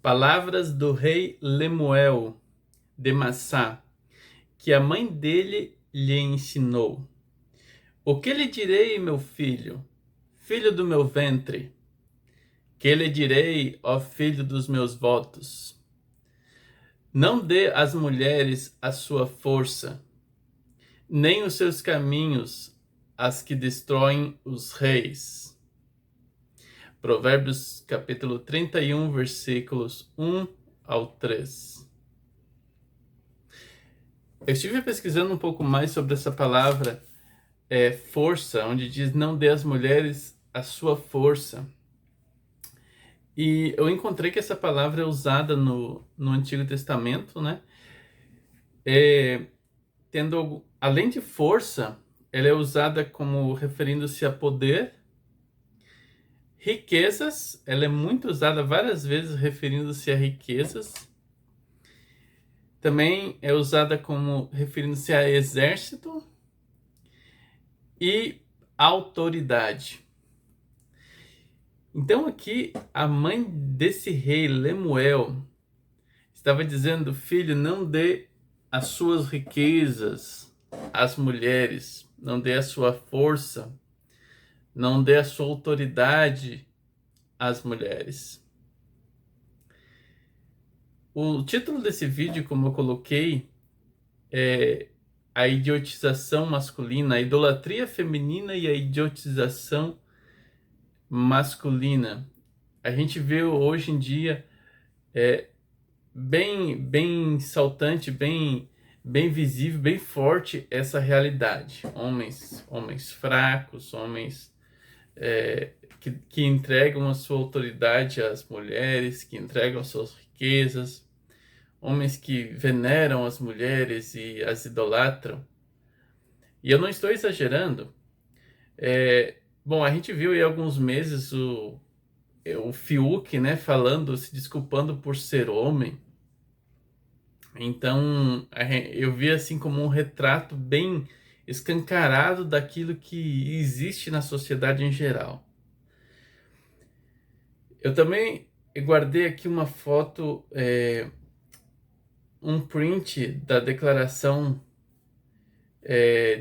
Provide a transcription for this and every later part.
Palavras do rei Lemuel de Massá, que a mãe dele lhe ensinou. O que lhe direi, meu filho, filho do meu ventre? Que lhe direi, ó filho dos meus votos? Não dê às mulheres a sua força, nem os seus caminhos as que destroem os reis. Provérbios capítulo 31, versículos 1 ao 3. Eu estive pesquisando um pouco mais sobre essa palavra força, onde diz não dê às mulheres a sua força. E eu encontrei que essa palavra é usada no Antigo Testamento, né? Além de força, ela é usada como referindo-se a poder, riquezas, ela é muito usada várias vezes referindo-se a riquezas. Também é usada como referindo-se a exército e autoridade. Então aqui a mãe desse rei Lemuel estava dizendo: filho, não dê as suas riquezas às mulheres, não dê a sua força, não dê a sua autoridade às mulheres. O título desse vídeo, como eu coloquei, é a idiotização masculina, a idolatria feminina e a idiotização masculina. A gente vê hoje em dia bem saltante, bem visível, bem forte essa realidade. Homens fracos, homens que entregam a sua autoridade às mulheres, que entregam as suas riquezas, homens que veneram as mulheres e as idolatram. E eu não estou exagerando. Bom, a gente viu aí há alguns meses o Fiuk, né, falando, se desculpando por ser homem. Então, eu vi assim como um retrato bem escancarado daquilo que existe na sociedade em geral. Eu também guardei aqui uma foto, um print da declaração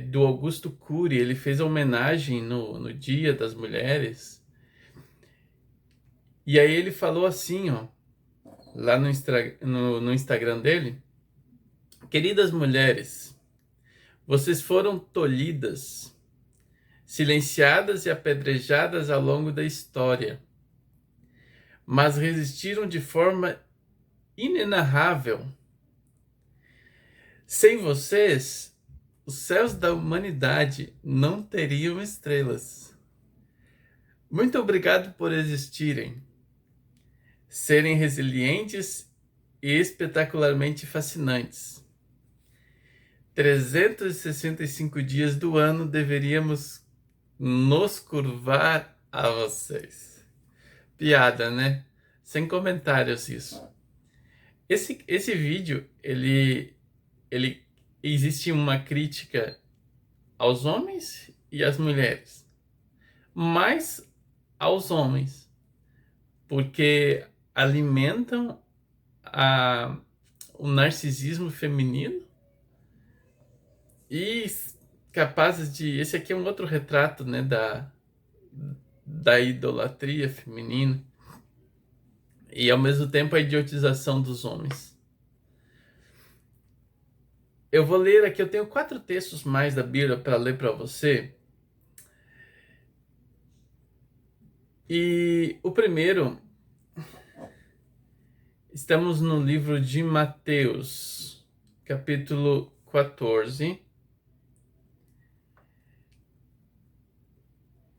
do Augusto Cury. Ele fez a homenagem no Dia das Mulheres. E aí ele falou assim, ó, lá no Instagram dele: queridas mulheres, vocês foram tolhidas, silenciadas e apedrejadas ao longo da história, mas resistiram de forma inenarrável. Sem vocês, os céus da humanidade não teriam estrelas. Muito obrigado por existirem, serem resilientes e espetacularmente fascinantes. 365 dias do ano deveríamos nos curvar a vocês. Piada, né? Sem comentários isso. Esse vídeo, ele existe uma crítica aos homens e às mulheres, mais aos homens, porque alimentam o narcisismo feminino e capazes de... Esse aqui é um outro retrato, né, da idolatria feminina e ao mesmo tempo a idiotização dos homens. Eu vou ler aqui, eu tenho 4 textos mais da Bíblia para ler para você. E o primeiro, estamos no livro de Mateus, capítulo 14.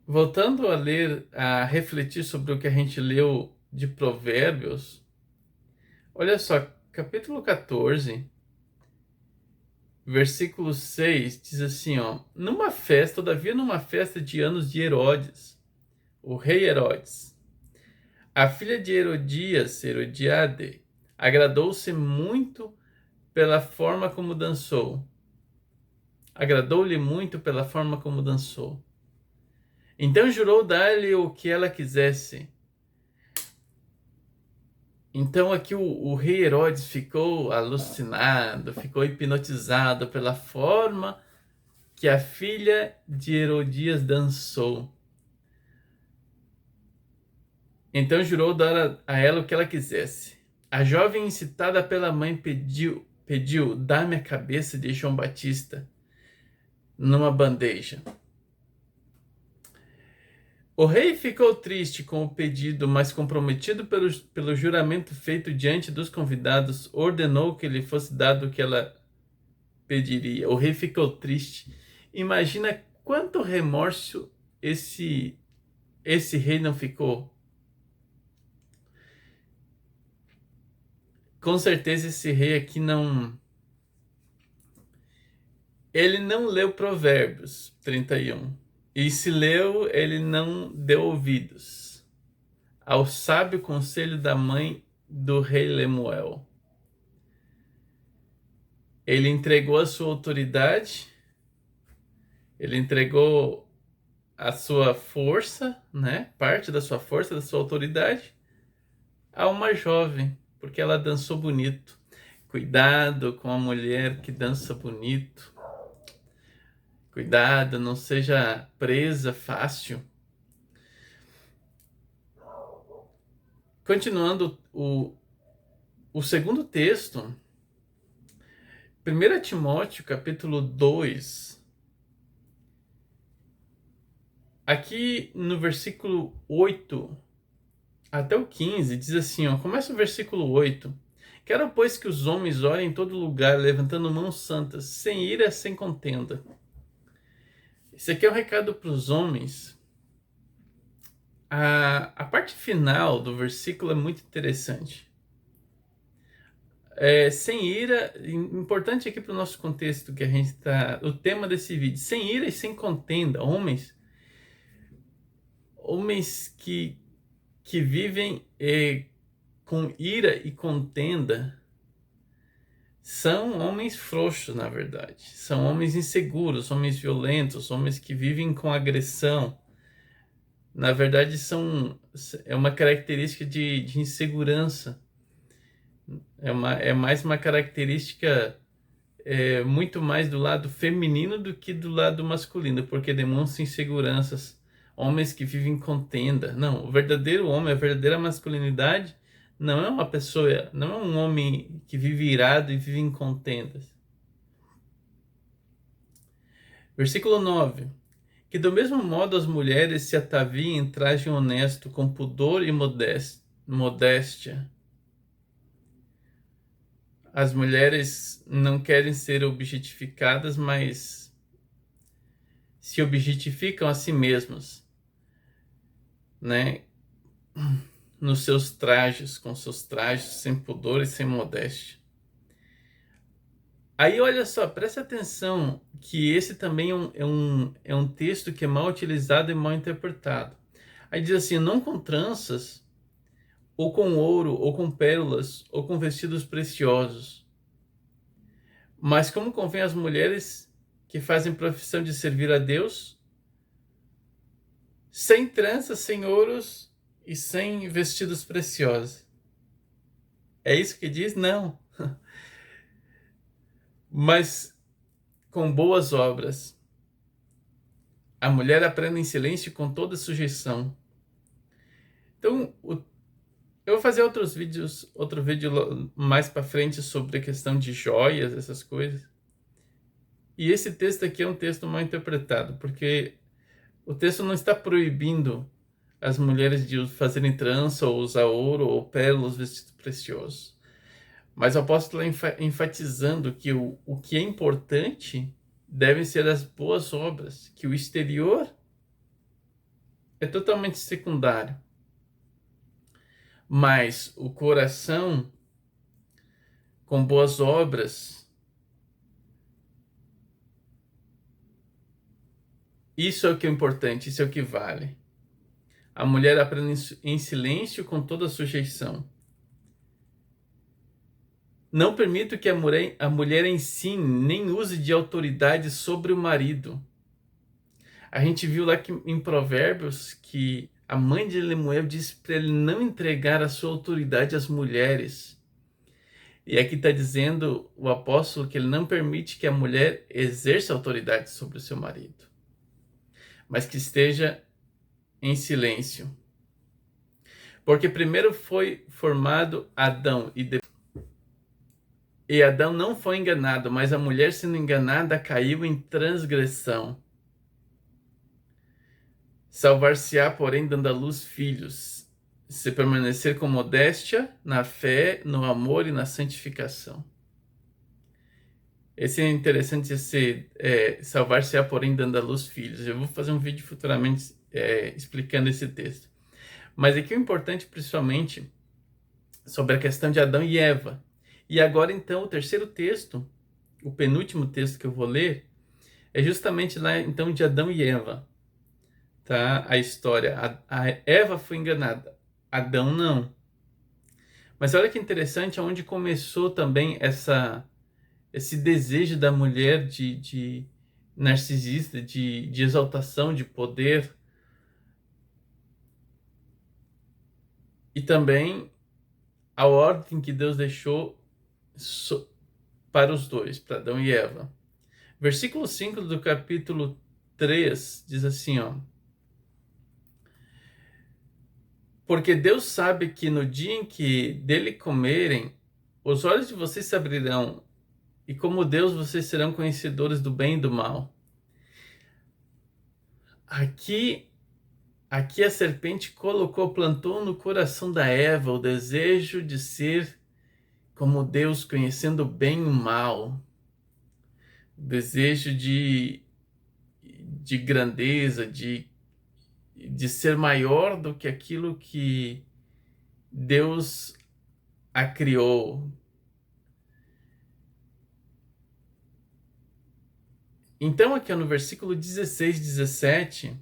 Voltando a ler, a refletir sobre o que a gente leu de Provérbios, olha só, capítulo 14, versículo 6, diz assim, ó: todavia numa festa de anos de Herodes, o rei Herodes, a filha de Herodiade, agradou-se muito pela forma como dançou. Agradou-lhe muito pela forma como dançou. Então jurou dar-lhe o que ela quisesse. Então aqui o rei Herodes ficou alucinado, ficou hipnotizado pela forma que a filha de Herodias dançou. Então jurou dar a ela o que ela quisesse. A jovem, incitada pela mãe, pediu: dá-me a cabeça de João Batista numa bandeja. O rei ficou triste com o pedido, mas comprometido pelo juramento feito diante dos convidados, ordenou que lhe fosse dado o que ela pediria. O rei ficou triste. Imagina quanto remorso esse rei não ficou. Com certeza esse rei aqui ele não leu Provérbios 31. E se leu, ele não deu ouvidos ao sábio conselho da mãe do rei Lemuel. Ele entregou a sua autoridade, ele entregou a sua força, né? Parte da sua força, da sua autoridade, a uma jovem, porque ela dançou bonito. Cuidado com a mulher que dança bonito. Cuidado, não seja presa fácil. Continuando o segundo texto, 1 Timóteo capítulo 2, aqui no versículo 8 até o 15, diz assim, ó, começa o versículo 8. Quero, pois, que os homens orem em todo lugar, levantando mãos santas, sem ira, sem contenda. Esse aqui é o recado para os homens. A parte final do versículo é muito interessante. Sem ira, importante aqui para o nosso contexto que a gente está, o tema desse vídeo, sem ira e sem contenda, homens que vivem com ira e contenda são homens frouxos, na verdade. São homens inseguros, homens violentos, homens que vivem com agressão. Na verdade, é uma característica de insegurança. É mais uma característica muito mais do lado feminino do que do lado masculino, porque demonstram inseguranças. Homens que vivem contenda. Não, o verdadeiro homem, a verdadeira masculinidade não é uma pessoa, não é um homem que vive irado e vive em contendas. Versículo 9. Que do mesmo modo as mulheres se ataviem em traje honesto, com pudor e modéstia. As mulheres não querem ser objetificadas, mas se objetificam a si mesmas, né? Nos seus trajes, com seus trajes, sem pudor e sem modéstia. Aí olha só, presta atenção que esse também é um texto que é mal utilizado e mal interpretado. Aí diz assim, não com tranças, ou com ouro, ou com pérolas, ou com vestidos preciosos, mas como convém às mulheres que fazem profissão de servir a Deus, sem tranças, sem ouros e sem vestidos preciosos. É isso que diz? Não. Mas com boas obras. A mulher aprende em silêncio com toda sujeição. Então, eu vou fazer outro vídeo mais para frente sobre a questão de joias, essas coisas. E esse texto aqui é um texto mal interpretado, porque o texto não está proibindo as mulheres de fazerem trança, ou usar ouro, ou pérolas, vestidos preciosos. Mas o apóstolo está enfatizando que o que é importante devem ser as boas obras, que o exterior é totalmente secundário. Mas o coração com boas obras, isso é o que é importante, isso é o que vale. A mulher aprende em silêncio com toda sujeição. Não permito que a mulher ensine nem use de autoridade sobre o marido. A gente viu lá que em Provérbios que A mãe de Lemuel disse para ele não entregar a sua autoridade às mulheres. E aqui está dizendo o apóstolo que ele não permite que a mulher exerça autoridade sobre o seu marido, mas que esteja em silêncio. Porque primeiro foi formado Adão e Adão não foi enganado, mas a mulher, sendo enganada, caiu em transgressão. Salvar-se-á, porém, dando à luz filhos, se permanecer com modéstia, na fé, no amor e na santificação. Esse é interessante, esse salvar-se-á, porém, dando à luz filhos. Eu vou fazer um vídeo futuramente explicando esse texto. Mas aqui o importante, principalmente, sobre a questão de Adão e Eva. E agora, então, o terceiro texto, o penúltimo texto que eu vou ler, é justamente lá, então, de Adão e Eva. Tá? A história. A Eva foi enganada, Adão não. Mas olha que interessante, onde começou também esse desejo da mulher de narcisista, de exaltação, de poder. E também a ordem que Deus deixou para os dois, para Adão e Eva. Versículo 5 do capítulo 3 diz assim, ó. Porque Deus sabe que no dia em que dele comerem, os olhos de vocês se abrirão, e como Deus vocês serão conhecedores do bem e do mal. Aqui a serpente plantou no coração da Eva o desejo de ser como Deus, conhecendo o bem e o mal. O desejo de grandeza, de ser maior do que aquilo que Deus a criou. Então, aqui no versículo 16, 17,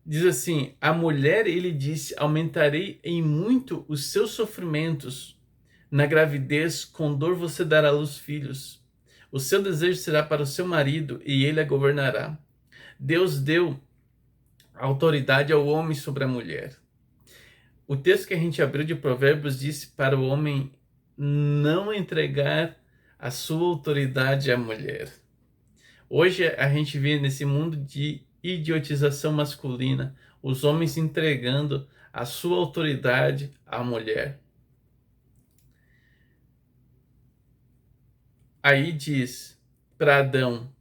diz assim: a mulher, ele disse, aumentarei em muito os seus sofrimentos. Na gravidez, com dor você dará à luz filhos. O seu desejo será para o seu marido, e ele a governará. Deus deu autoridade ao homem sobre a mulher. O texto que a gente abriu de Provérbios disse para o homem não entregar a sua autoridade à mulher. Hoje a gente vê nesse mundo de idiotização masculina, os homens entregando a sua autoridade à mulher. Aí diz para Adão,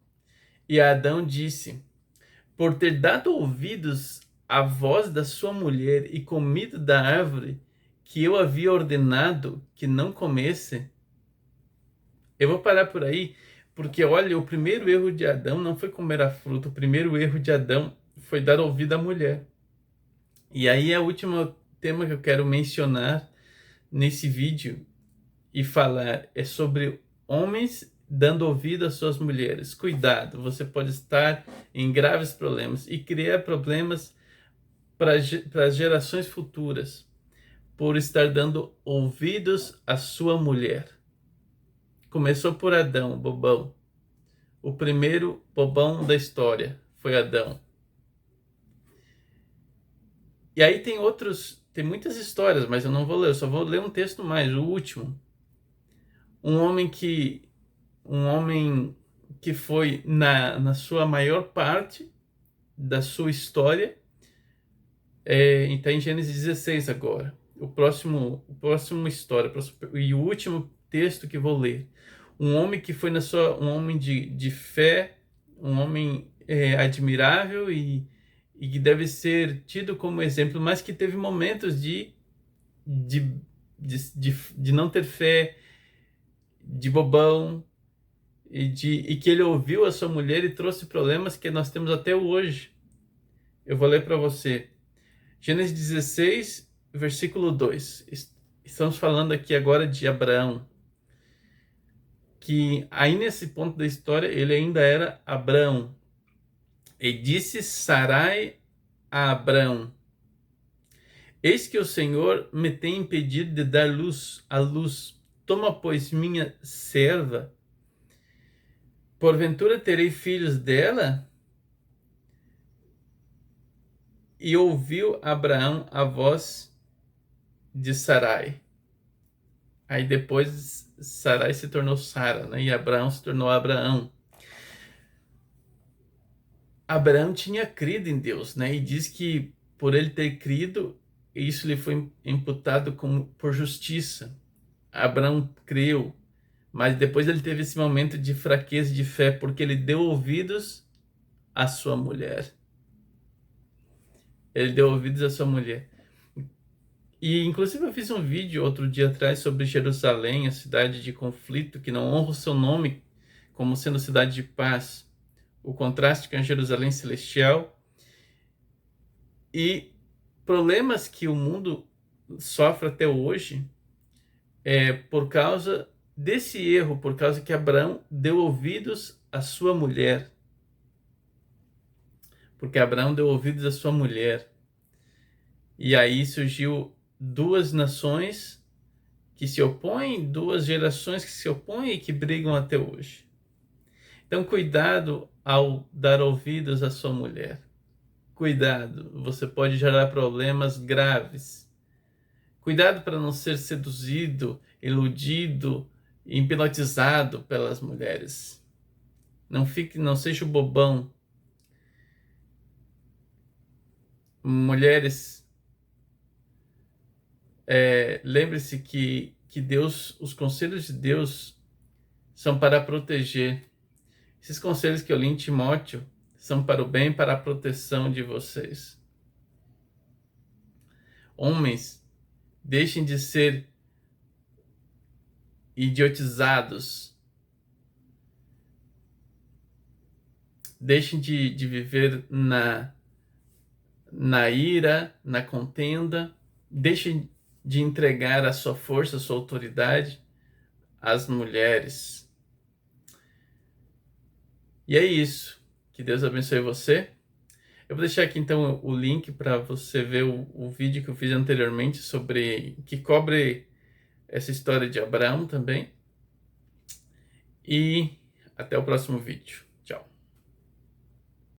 e Adão disse: por ter dado ouvidos à voz da sua mulher e comido da árvore que eu havia ordenado que não comesse. Eu vou parar por aí, porque olha, o primeiro erro de Adão não foi comer a fruta, o primeiro erro de Adão foi dar ouvido à mulher. E aí o último tema que eu quero mencionar nesse vídeo e falar é sobre homens dando ouvido às suas mulheres. Cuidado, você pode estar em graves problemas e criar problemas para as gerações futuras por estar dando ouvidos à sua mulher. Começou por Adão, bobão. O primeiro bobão da história foi Adão. E aí tem muitas histórias, mas eu não vou ler, eu só vou ler um texto mais, o último. Um homem que foi na sua maior parte da sua história, está em Gênesis 16 agora. O próximo história, e o último texto que vou ler. Um homem que foi um homem de fé, um homem admirável e que deve ser tido como exemplo, mas que teve momentos de não ter fé, de bobão, e que ele ouviu a sua mulher e trouxe problemas que nós temos até hoje. Eu vou ler para você. Gênesis 16, versículo 2. Estamos falando aqui agora de Abraão, que aí nesse ponto da história ele ainda era Abrão. E disse Sarai a Abrão: eis que o Senhor me tem impedido de dar luz à luz. Toma, pois, minha serva. Porventura terei filhos dela? e ouviu Abraão a voz de Sarai. Aí depois Sarai se tornou Sara, né? E Abraão se tornou Abraão. Abraão tinha crido em Deus, né? E diz que por ele ter crido, isso lhe foi imputado por justiça. Abraão creu, mas depois ele teve esse momento de fraqueza de fé, porque ele deu ouvidos à sua mulher. Ele deu ouvidos à sua mulher. E inclusive eu fiz um vídeo outro dia atrás sobre Jerusalém, a cidade de conflito, que não honra o seu nome como sendo cidade de paz. O contraste com a Jerusalém celestial e problemas que o mundo sofre até hoje por causa desse erro, por causa que Abraão deu ouvidos à sua mulher. Porque Abraão deu ouvidos à sua mulher. E aí surgiu duas nações que se opõem, duas gerações que se opõem e que brigam até hoje. Então, cuidado ao dar ouvidos à sua mulher. Cuidado, você pode gerar problemas graves. Cuidado para não ser seduzido, iludido, hipnotizado pelas mulheres. Não seja o bobão. Mulheres, lembre-se que Deus, os conselhos de Deus são para proteger. Esses conselhos que eu li em Timóteo são para o bem e para a proteção de vocês. Homens, deixem de ser idiotizados. Deixem de viver na ira, na contenda. Deixem de entregar a sua força, a sua autoridade às mulheres. E é isso. Que Deus abençoe você. Eu vou deixar aqui então o link para você ver o vídeo que eu fiz anteriormente que cobre essa história de Abraão também. E até o próximo vídeo.